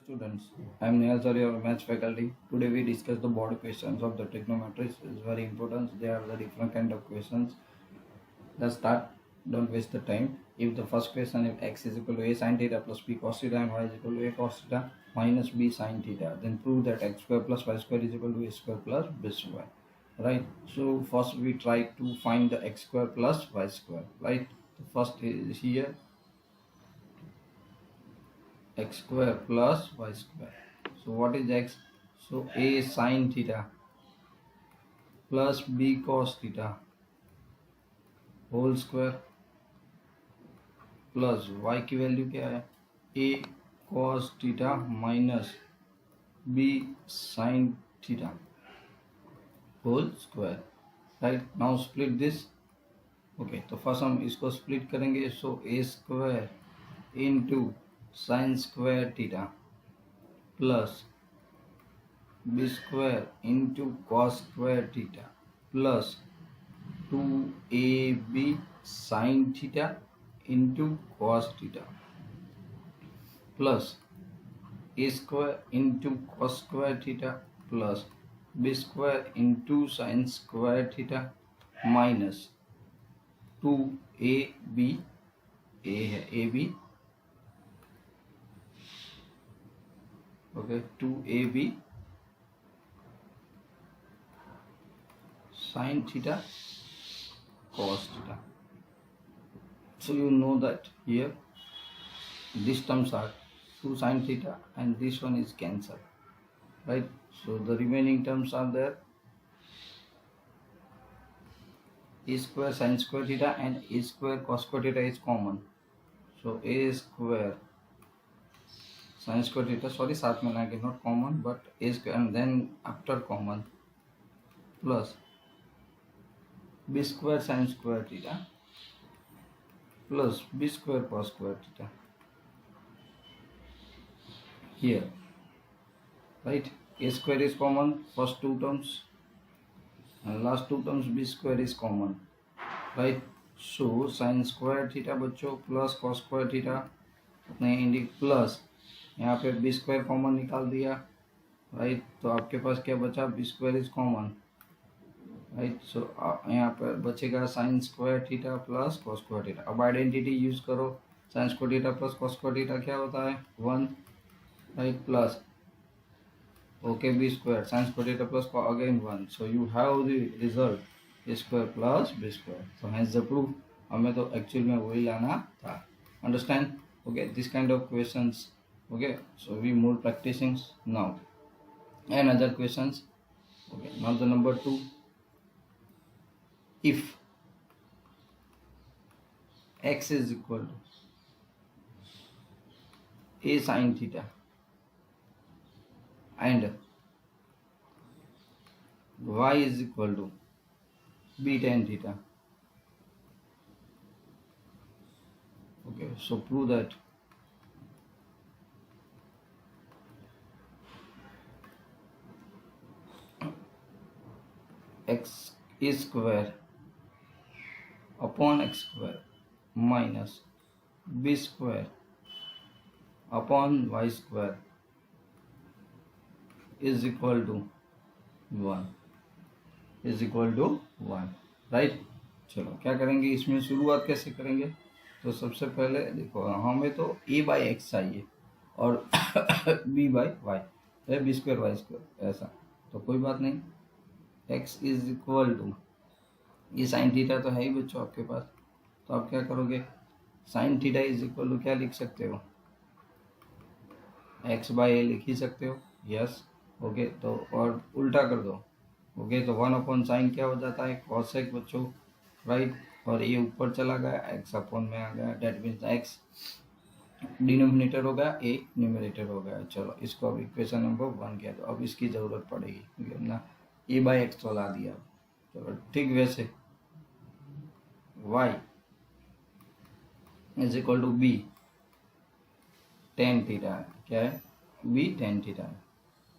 Students, I am Nehal Sir, your maths faculty. Today we discuss the board questions of the trigonometry. It's very important. They are the different kind of questions. Let's start. Don't waste the time. If the first question, if x is equal to a sin theta plus b cos theta and y is equal to a cos theta minus b sin theta, then prove that x square plus y square is equal to a square plus b square. Right? So first we try to find the x square plus y square. Right? The first is here x square plus y square. So what is x? So a sin theta plus b cos theta whole square plus y की value क्या है a cos theta minus b sin थीटा whole square. Right, now split this. Okay, तो first हम इसको split करेंगे. So a square into sine square theta plus b square into cos square theta plus 2ab sin theta into cos theta plus a square into cos square theta plus b square into sin square theta minus 2ab a है ab. Okay, 2ab sin theta cos theta. So you know that here these terms are 2 sin theta and this one is cancelled, right? So the remaining terms are there, a square sin square theta and a square cos square theta is common. So a square sin square theta, sorry साथ में ना के not common but a square and then after common plus b square sin square theta plus b square cos square theta here, right? A square is common, first two terms, and last two terms b square is common, right? So sin square theta बच्चों plus cos square theta अपने plus यहाँ पे b square common निकाल दिया, right? तो आपके पास क्या बचा? b square is common, right? So यहाँ पर बचेगा sine square theta plus cos square theta. अब आइडेंटिटी यूज करो. Sine square theta plus cos square theta क्या होता है? 1, right? Plus okay B square sine square theta plus again 1. So you have the result A square plus B square. So has the proof. हमें तो actual में वही लाना था. Understand? Okay, this kind of questions. Okay, so we more practicing now and other questions. Okay, now the number 2. If x is equal to a sin theta and y is equal to b tan theta, okay, so prove that x is square upon x square minus b square upon y square is equal to 1 is equal to 1, right? चलो क्या करेंगे इसमें, शुरुआत कैसे करेंगे? तो सबसे पहले देखो, हमें तो a बाई एक्स चाहिए और b बाई वाई है, बी स्क्वायर वाई स्क्वायर ऐसा. तो कोई बात नहीं, x इज इक्वल टू ये साइन थीटा तो है ही बच्चों आपके पास. तो आप क्या करोगे? Sine theta is equal to क्या लिख सकते हो? एक्स बाई ए लिख ही सकते हो. Yes, okay. तो और उल्टा कर दो. ओके, तो 1 अपॉन साइन क्या हो जाता है? कॉसेक बच्चों, राइट? और ये ऊपर चला गया, एक्स अपॉन में आ गया. डेट मीन्स एक्स डिनोमिनेटर हो गया, ए न्यूमरेटर हो गया. चलो इसको अब इक्वेशन नंबर 1 किया. तो अब इसकी ज़रूरत पड़ेगी क्योंकि हमने ए बाई एक्स तो ला दिया. चलो ठीक, वैसे y is equal to B tan theta है. क्या है? बी टेन थीटा है.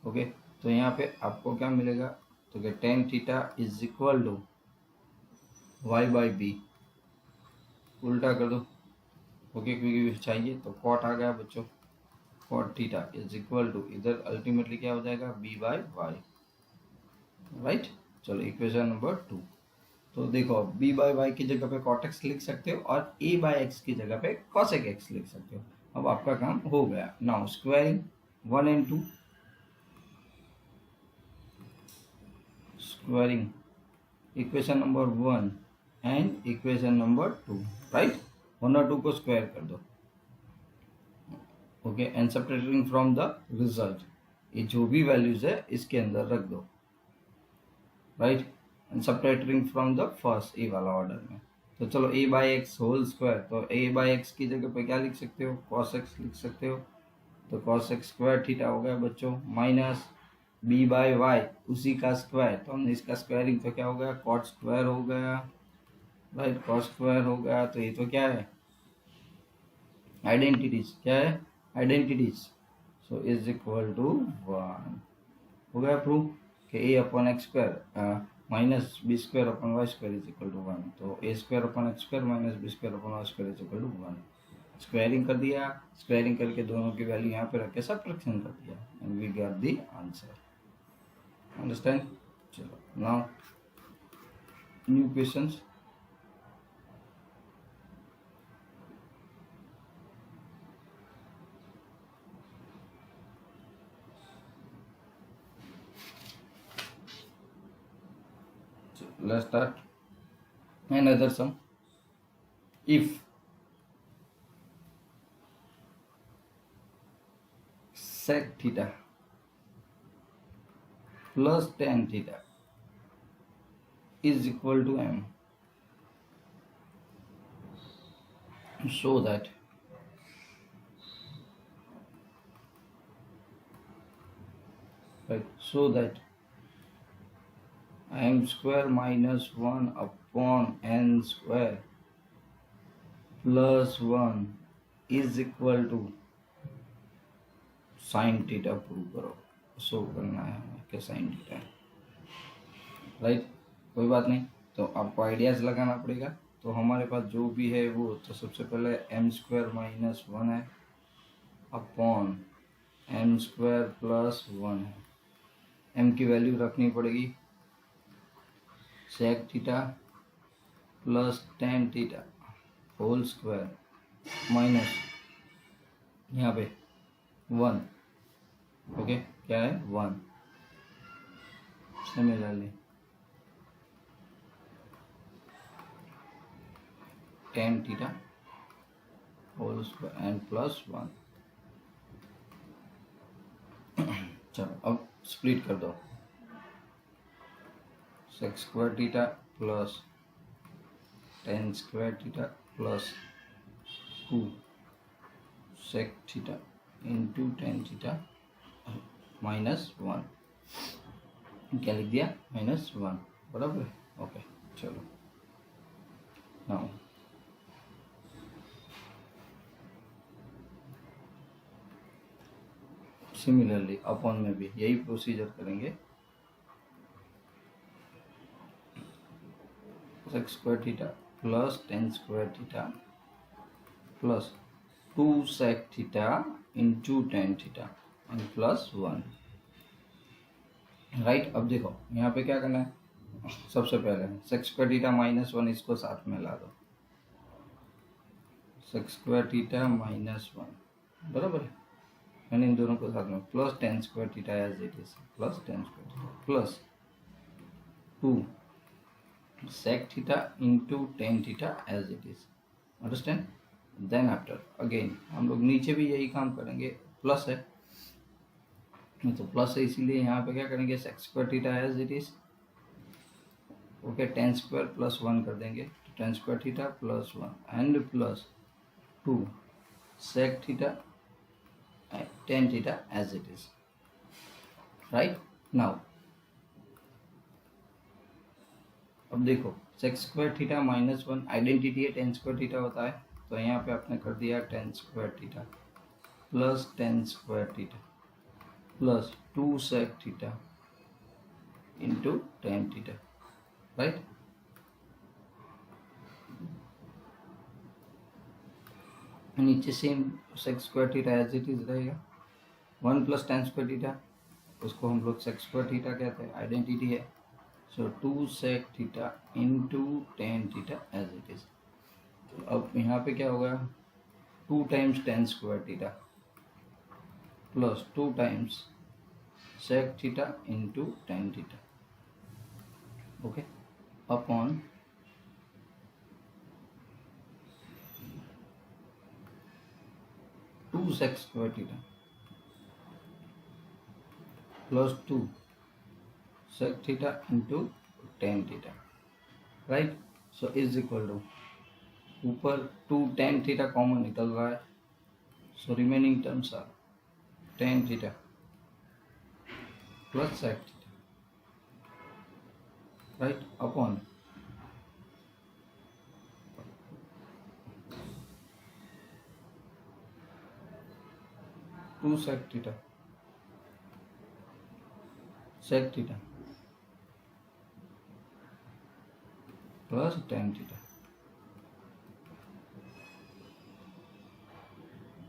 ओके, तो यहाँ पे आपको क्या मिलेगा? तो क्या tan theta is equal to y by B. उल्टा कर दो. ओके, क्योंकि चाहिए तो कॉट आ गया बच्चों. cot theta is equal to, इधर अल्टीमेटली क्या हो जाएगा, b बाय वाई, राइट। चलो इक्वेशन नंबर 2। तो देखो b बाय वाई की जगह पे cot x लिख सकते हो और a बाय x की जगह पे cos x लिख सकते हो। अब आपका काम हो गया। Now squaring 1 and 2, squaring equation number 1 and equation number 2, right. 1 और 2 को स्क्वायर कर दो, okay, and subtracting from the result, ये जो भी वैल्यूज है इसके अंदर रख दो, right, and subtracting from the first, A वाला ऑर्डर में। तो चलो a by x whole square, तो a बाई एक्स की जगह पे क्या लिख सकते हो, cos x लिख सकते हो, तो cos x स्क्वायर थीटा हो गया बच्चों, माइनस b बाय वाई उसी का स्क्वायर, तो हमने इसका स्क्वायरिंग, तो क्या हो गया, cot स्क्वायर हो गया, राइट, cos स्क्वायर हो गया। तो ये तो क्या है, आइडेंटिटीज, क्या है, identities. So is equal to 1, हो गया प्रूव कि a upon x square minus B square upon y square is equal to 1, तो a square upon x square minus B square upon y square is equal to 1। Squaring कर दिया, squaring करके दोनों की value यहाँ पे रख के सब्ट्रैक्शन कर दिया, and we got the answer, understand. चलो now new questions. Let's start another sum. If sec theta plus tan theta is equal to m, so that m square minus 1 upon n square plus 1 is equal to sin theta prove करो, show करना है हमें कि sin theta है, right. कोई बात नहीं, तो आपको आइडियाज लगाना पड़ेगा। तो हमारे पास जो भी है वो, तो सबसे पहले m स्क्वायर माइनस 1 है अपॉन m स्क्वायर प्लस 1 है, m की वैल्यू रखनी पड़ेगी, sec theta plus tan theta whole square minus यहाँ पे 1, ओके, क्या है 1, similarly tan theta whole square and plus 1। चलो अब स्प्लिट कर दो, sec square theta plus tan square theta plus 2 sec theta into tan theta minus 1, क्या लिख दिया, माइनस 1, बराबर है, ओके। चलो नाउ सिमिलरली अपॉन में भी यही प्रोसीजर करेंगे, sec square theta plus tan square theta plus 2 sec theta into tan theta and plus 1, right. अब देखो यहाँ पे क्या करना है, सबसे पहले sec स्क्वायर थीटा माइनस 1 इसको साथ में ला दो, sec स्क्वायर थीटा माइनस 1, बराबर है, मैंने इन दोनों को साथ में, plus tan square theta as it is, plus tan square theta plus 2 sec theta into tan theta as it is, understand. Then after again हम लोग नीचे भी यही काम करेंगे, प्लस है तो प्लस है, इसीलिए यहाँ पे क्या करेंगे, sec square theta as it is, okay, tan square plus 1 कर देंगे, तो tan square theta plus 1 and plus 2 sec theta tan theta as it is, right। now अब देखो sec square theta minus 1 identity है, tan स्क्वायर थीटा होता है, तो यहाँ पे आपने कर दिया tan square theta plus tan square theta plus 2 sec theta into tan theta, right. नीचे same sec square theta as it is रहेगा, 1 प्लस टेन स्क्वायर थीटा, उसको हम लोग सेक स्क्वायर थीटा कहते हैं, आइडेंटिटी है. So 2 sec theta into tan theta as it is. अब यहाँ पे क्या होगा, 2 times tan square theta plus 2 times sec theta into tan theta, okay, upon 2 sec square theta plus 2 sec theta into tan theta, right. So is equal to, ऊपर 2 tan theta common निकल रहा है, so remaining terms are tan theta plus sec theta, right, upon 2 sec theta plus tan theta,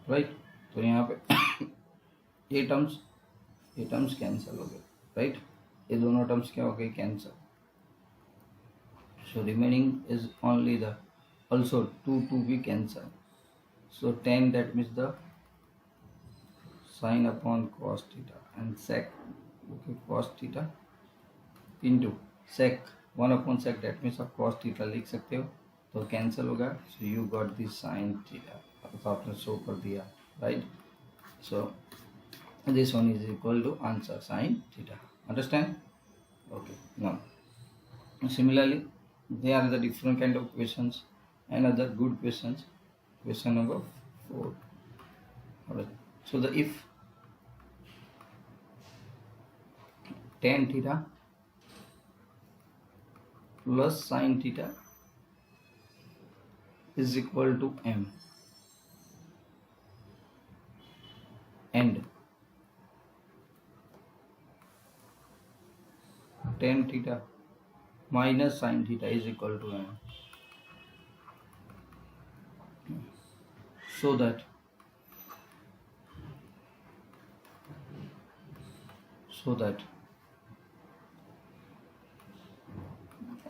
right. तो यहाँ पे ये terms cancel हो गए, राइट. ये दोनों टर्म्स क्या हो गए, cancel. So remaining is only the, also 2 भी cancel. So 10 that means the sin upon cos theta and sec, okay, cos theta into sec 1 upon sec, that means आप cos theta लिख सकते हो, तो कैंसिल होगा. So you got the sin theta, तो आपने show कर दिया, right. So this one is equal to answer sin theta. Understand? Okay. Now, similarly, there are the different kind of questions. Another good questions. Question number 4. Alright. So the if tan theta plus sin theta is equal to m, and tan theta minus sin theta is equal to m, so that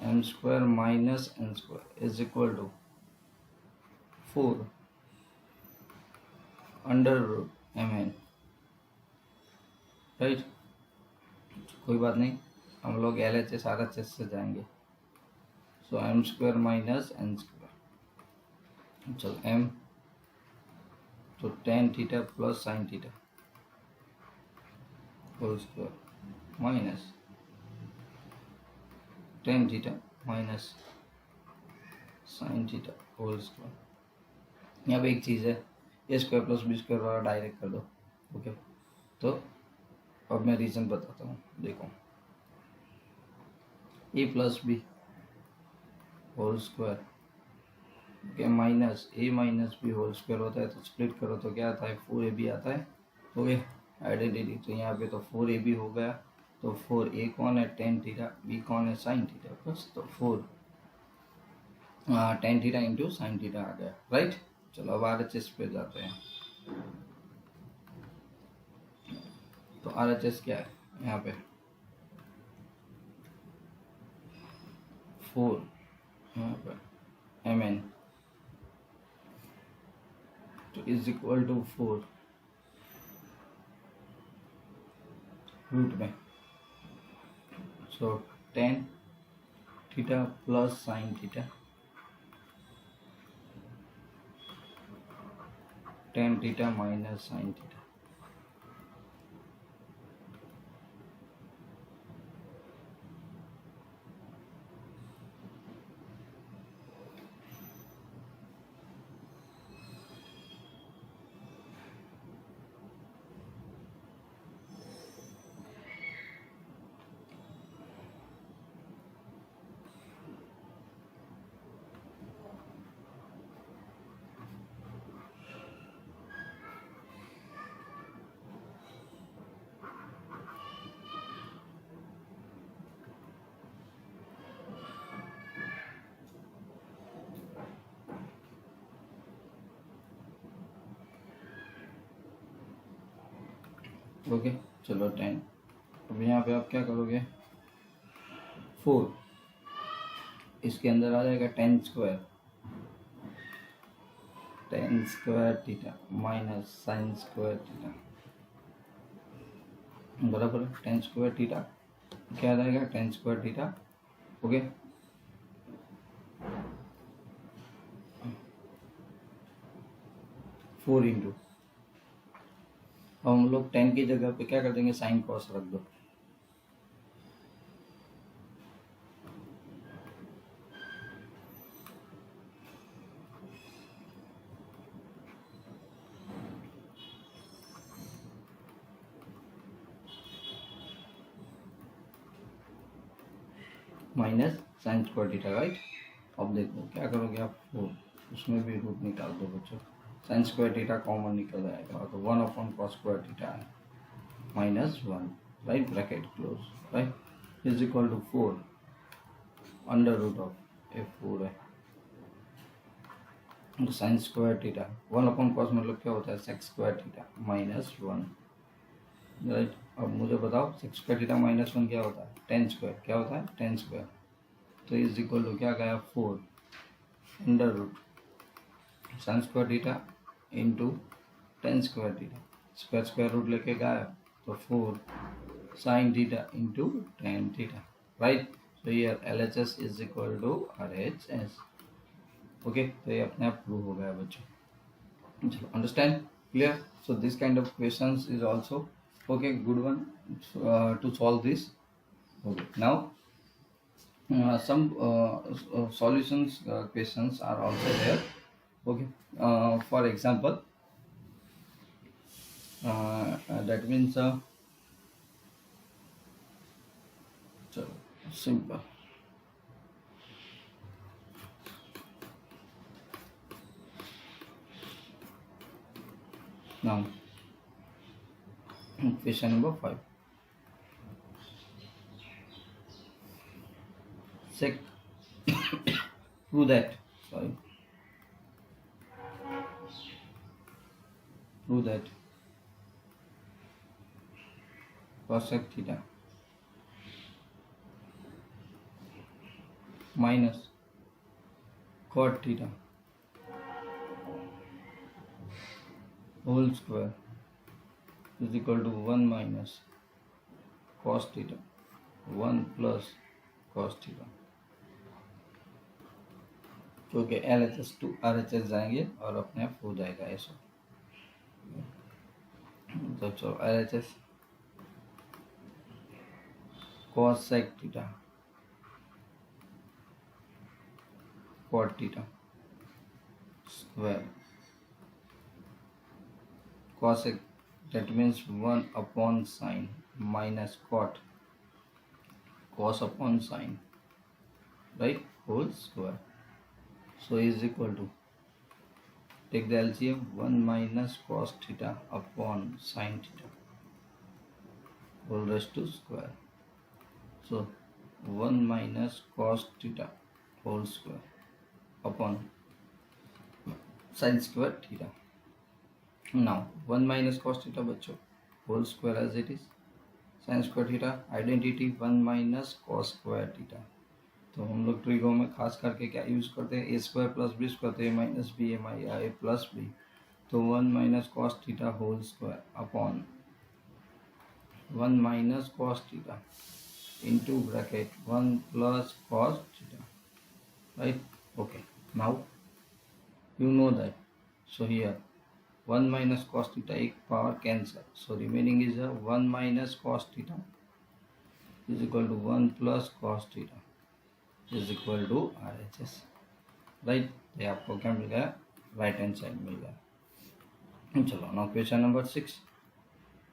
m square minus n square is equal to 4 under root mn, right. कोई बात नहीं, हम लोग LHS RHS से जाएंगे. सो m square minus n square, चलो m, तो tan theta plus sine theta whole square minus tan theta minus sine theta whole square. यहाँ पे एक चीज़ है, A square plus B square वाला डायरेक्ट कर दो, ओके. तो अब मैं रीज़न बताता हूँ, देखो, A plus B whole square, okay, minus A minus B whole square होता है, तो स्प्लिट करो तो क्या आता है, 4ab आता है, ओके, आइडेंटिटी. तो यहाँ पे तो 4ab हो गया, तो 4a कौन है, tan थीटा, b कौन है, sin थीटा, बस. तो 4 tan theta into sine theta आ गया, राइट. चलो अब RHS पे जाते हैं. तो RHS क्या है, यहाँ पे 4, यहाँ पे mn, तो इज इक्वल टू 4 रूट में, सो tan theta plus sine theta, tan theta minus sine theta. Okay चलो 10। अब यहाँ पे आप क्या करोगे, 4 इसके अंदर आ जाएगा 10 square, 10 square theta minus sine square theta बराबर 10 स्क्वायर थीटा क्या आ जाएगा, 10 स्क्वायर थीटा। ओके 4 इंटू, हम लोग 10 की जगह पे क्या कर देंगे, साइन कॉस रख दो। Minus sine square theta right. अब देखो क्या करोगे आप, उसमें भी रूट निकाल दो बच्चों, साइन स्क्वायर थीटा कॉमन निकल जाएगा तो 1/cos स्क्वायर थीटा है -1 right, bracket close right, is equal to 4 under root of A 4 है तो साइन स्क्वायर थीटा 1/cos मतलब क्या होता है, सेक स्क्वायर थीटा -1 राइट। अब मुझे बताओ सेक स्क्वायर थीटा -1 क्या होता है, 10 स्क्वायर क्या होता है, 10 स्क्वायर तो इज इक्वल टू क्या गया 4 under root sine square theta into 10 square theta, square square root लेके गया तो 4 sine theta into 10 theta right. so here LHS is equal to RHS। Okay तो ये अपने आप प्रूव हो गया बच्चों, चलो understand clear. So this kind of questions is also okay good one to solve this. Okay now some solutions questions are also there। okay for example that means so simple now question number 5 sec prove that sorry prove that cosec theta minus cot theta whole square is equal to 1 minus cos theta 1 plus cos theta। क्योंकि LHS to RHS जाएंगे और अपने आप हो जाएगा ऐसा। तो चलो LHS cosec theta cot theta square cosec that means 1/sin minus cot cos upon sin right whole square so is equal to take the LCM 1 minus cos theta upon sin theta whole raised to square so 1 minus cos theta whole square upon sin square theta। now 1 minus cos theta बच्चों whole square as it is sin square theta identity 1 minus cos square theta। तो हम लोग trigo में खास करके क्या use करते हैं, A square plus B square तो A minus B M I A plus B तो 1 minus cos theta whole square upon 1 minus cos theta into bracket 1 plus cos theta right. Okay now you know that so here 1 minus cos theta एक power cancel so remaining is a 1 minus cos theta is equal to 1 plus cos theta is equal to RHS right. ये आपको क्या मिल गया, right hand side मिल गया। चलो now question number 6।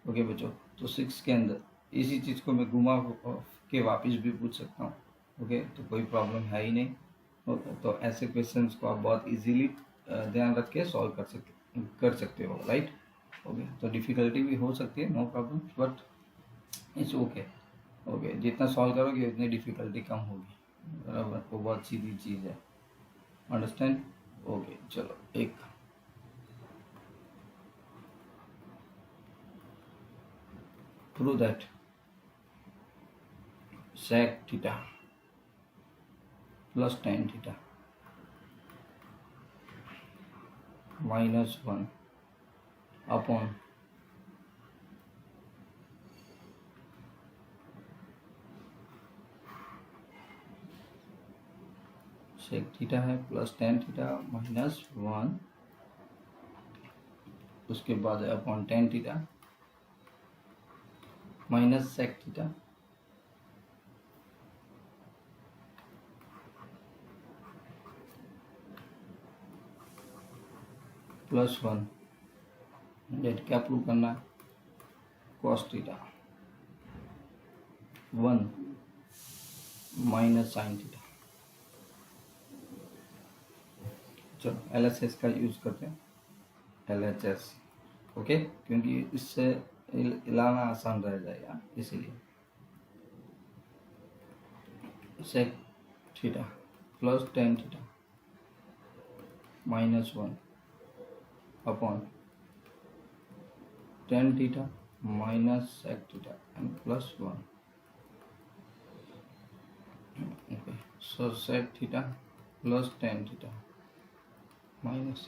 Okay बच्चों तो 6 के अंदर इसी चीज़ को मैं घुमा के वापस भी पूछ सकता हूँ। ओके तो कोई प्रॉब्लम है ही नहीं। ओके तो ऐसे क्वेश्चंस को आप बहुत इजीली ध्यान रख के सॉल्व कर सकते हो राइट। ओके तो डिफ़िकल्टी भी हो सकती है no problem but it's okay. Okay जितना सॉल्व करोगे उतनी डिफ़िकल्टी कम होगी बराबर, वो बहुत सीधी चीज़ है अंडरस्टैंड। ओके चलो एक prove that sec theta plus tan theta minus 1 upon sec theta है प्लस tan थीटा माइनस 1, उसके बाद है upon tan theta minus sec theta plus 1, that क्या प्रूव करना है, cos theta 1 minus sin theta. चलो LHS का यूज़ करते हैं, LHS ओके, क्योंकि इससे लाना आसान रह जाएगा, इसीलिए sec theta plus tan theta minus 1 upon tan theta minus sec theta and plus 1 okay. So sec theta plus tan theta minus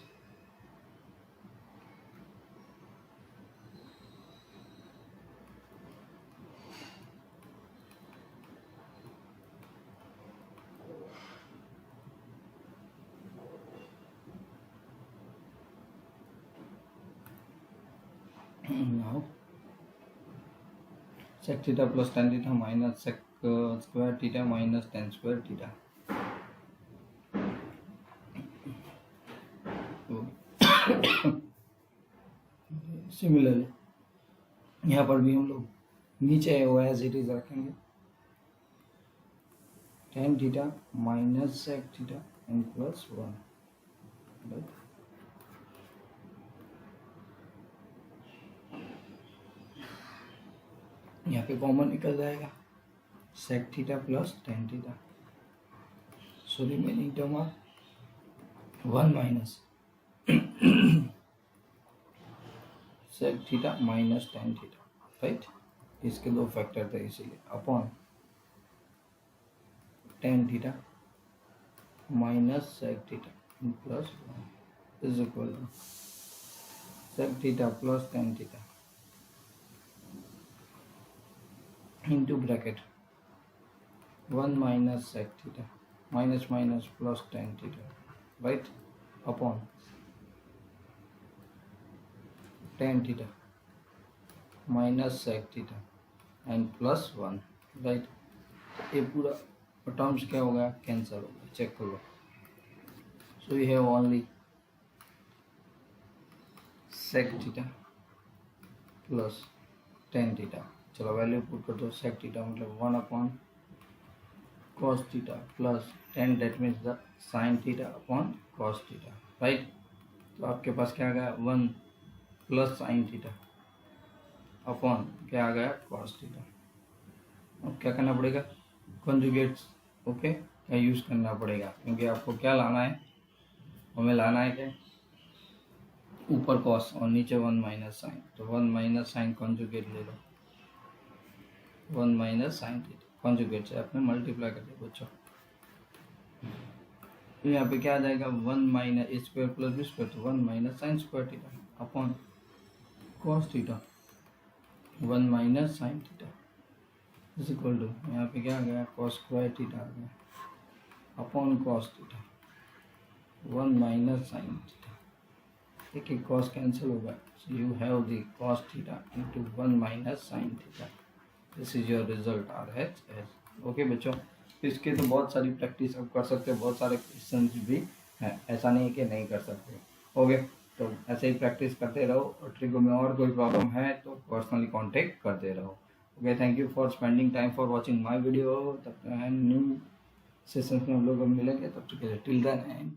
now sec theta plus tan theta minus sec square theta minus tan square theta. Similarly यहाँ पर भी हम लोग नीचे वो as it is रखेंगे, tan theta minus sec theta and plus 1। यहाँ पे कॉमन निकल जाएगा sec theta plus tan theta, so remaining term are 1 minus sec theta minus tan theta, right. इसके दो फैक्टर थे इसीलिए, upon tan theta minus sec theta plus 1 is equal to sec theta plus tan theta into bracket 1 minus sec theta minus minus plus tan theta, right, upon tan theta minus sec theta and plus 1, right। ये पूरा terms क्या हो गया, cancel हो गया, check करो। So we have only sec theta plus tan theta। चलो value put कर दो, sec थीटा मतलब 1 upon cos theta plus tan, that means the sin theta upon cos theta, right. तो आपके पास क्या आ गया, 1 प्लस sin थीटा अपॉन क्या आ गया, cos थीटा। अब क्या करना पड़ेगा, कॉन्जुगेट्स ओके का यूज़ करना पड़ेगा, क्योंकि आपको क्या लाना है, हमें लाना है क्या, ऊपर cos और नीचे 1 माइनस साइन, तो 1 माइनस साइन कॉन्जुगेट ले लो, 1 माइनस साइन थीटा कॉन्जुगेट से आपने मल्टीप्लाई कर दिया बच्चों। तो यहाँ पे क्या आ जाएगा, 1 minus A square plus B square, तो 1 minus sine square theta upon cos theta 1 minus sine theta is equal to, यहाँ पे क्या आ गया, कॉस स्क्वायर थीटा आ गया upon cos theta 1 minus sine theta. देखिए कॉस कैंसिल होगा, सो you have the cos theta into 1 minus sine theta. This is your result RHS। Okay बच्चों, इसके तो बहुत सारी प्रैक्टिस आप कर सकते हो, बहुत सारे क्वेश्चन भी हैं, ऐसा नहीं है कि नहीं कर सकते। ओके, तो ऐसे ही प्रैक्टिस करते रहो, और ट्रिको में और कोई प्रॉब्लम है तो पर्सनली कांटेक्ट करते रहो। Okay, thank you for spending time for watching my video. तब न्यू सेशंस में हम लोग मिलेंगे, तब तक टिल देन एंड